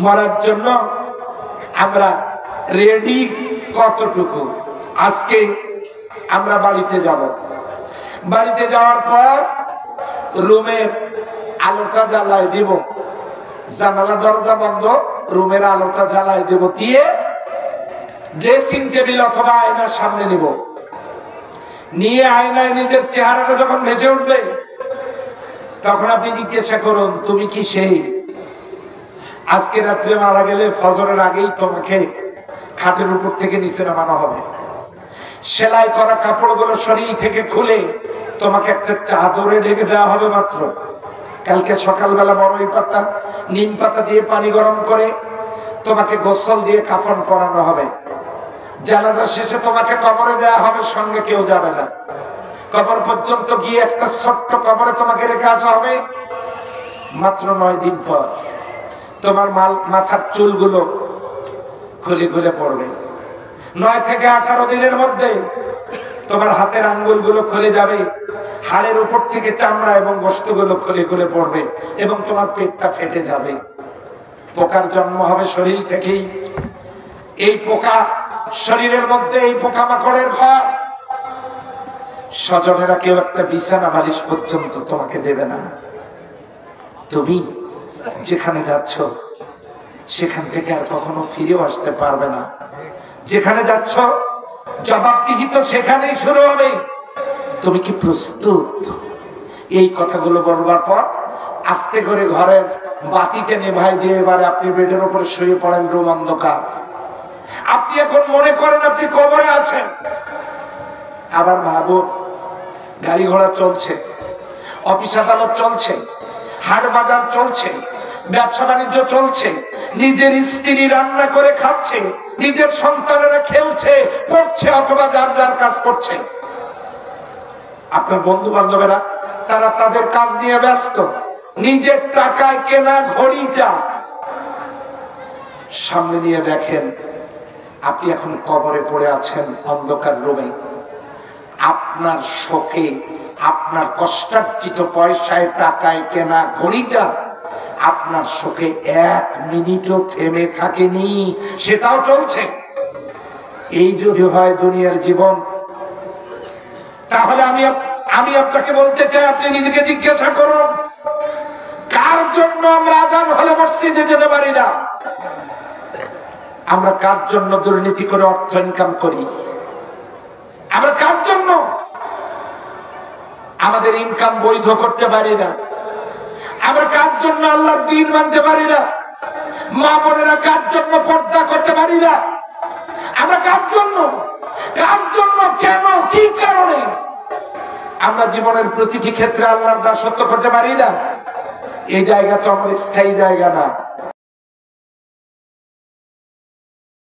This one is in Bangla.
মরার জন্য আমরা রেডি কতটুকু? আজকে আমরা বাড়িতে যাব, বাড়িতে যাওয়ার পর রুমের আলোটা জ্বালায় দিব, জানালা দরজা বন্ধ, রুমের আলোটা জ্বালায় দিব, দিয়ে ড্রেসিং টেবিল অথবা আয়নার সামনে নিব, নিয়ে আয়নায় নিজের চেহারাটা যখন ভেসে উঠবে তখন আপনি জিজ্ঞাসা করুন, তুমি কি সেই? আজকে রাত্রে মারা গেলে ফজরের আগেই তোমাকে খাটের উপর থেকে নিচে নামানো হবে, সেলাই করা কাপড়গুলো শরীর থেকে খুলে তোমাকে একটা চাদরে ঢেকে দেওয়া হবে মাত্র। কালকে সকালবেলা বড়ই পাতা নিম পাতা দিয়ে পানি গরম করে তোমাকে গোসল দিয়ে কাফন পরানো হবে। জানাজা শেষে তোমাকে কবরে দেওয়া হবে, সঙ্গে কেউ যাবে না। কবর পর্যন্ত গিয়ে একটা ছোট্ট কবরে তোমাকে রেখে আসা হবে। মাত্র 9 দিন পর তোমার মাথার চুলগুলো খুলে খুলে পড়বে। 9 থেকে 18 দিনের মধ্যে তোমার হাতের আঙ্গুলগুলো খুলে যাবে, হাড়ের উপর থেকে চামড়া এবং গোশতগুলো খুলে খুলে পড়বে এবং তোমার পেটটা ফেটে যাবে। পোকার জন্ম হবে শরীর থেকেই। এই পোকা শরীরের মধ্যে, এই পোকামাকড়ের ঘর। স্বজনেরা কেউ একটা বিছানা বালিশ পর্যন্ত তোমাকে দেবে না। তুমি যেখানে যাচ্ছ সেখান থেকে আর কখনো ফিরেও আসতে পারবে না। যেখানে যাচ্ছ জবাবদিহি তো সেখানেই শুরু হবে। তুমি কি প্রস্তুত? এই কথাগুলো বলবার পর আস্তে করে ঘরের বাতি টেনে ভাই দিয়ে এবারে আপনি বেডের উপরে শুয়ে পড়েন, রুম অন্ধকার। আপনি এখন মনে করেন আপনি কবরে আছেন। আবার ভাবুন, গাড়ি ঘোড়া চলছে, অফিস আদালত চলছে, হাট বাজার চলছে, ব্যবসা বাণিজ্য চলছে, নিজের স্ত্রী রান্না করে খাচ্ছে, নিজের সন্তানেরা খেলছে, পড়ছে অথবা যার যার কাজ করছে। আপনার বন্ধু বান্ধবেরা তারা তাদের কাজ নিয়ে ব্যস্ত। নিজের টাকায় কেনা ঘড়িটা সামনে নিয়ে দেখেন, আপনি এখন কবরে পড়ে আছেন অন্ধকার রুমে। আপনার শোকে, আপনার কষ্টার্জিত পয়সায় টাকায় কেনা ঘড়িটা আপনার শোকে 1 মিনিটও থেমে থাকেনি, সেটাও চলছে। এই যদি হয় দুনিয়ার জীবন, তাহলে আমি আপনাকে বলতে চাই, আপনি নিজেকে জিজ্ঞাসা করুন, কার জন্য আমরা আজান হলে মসজিদে যেতে পারি না? আমরা কার জন্য দুর্নীতি করে অর্থ ইনকাম করি? আমরা কার জন্য আমাদের ইনকাম বৈধ করতে পারি না? আমরা কার জন্য আল্লাহর দ্বীন মানতে পারি না? মা বোনেরা কার জন্য পর্দা করতে পারি না? আমরা কার জন্য, কেন, কি কারণে আমরা জীবনের প্রতিটি ক্ষেত্রে আল্লাহর দাসত্ব করতে পারি না? এই জায়গা তো আমার স্থায়ী জায়গা না।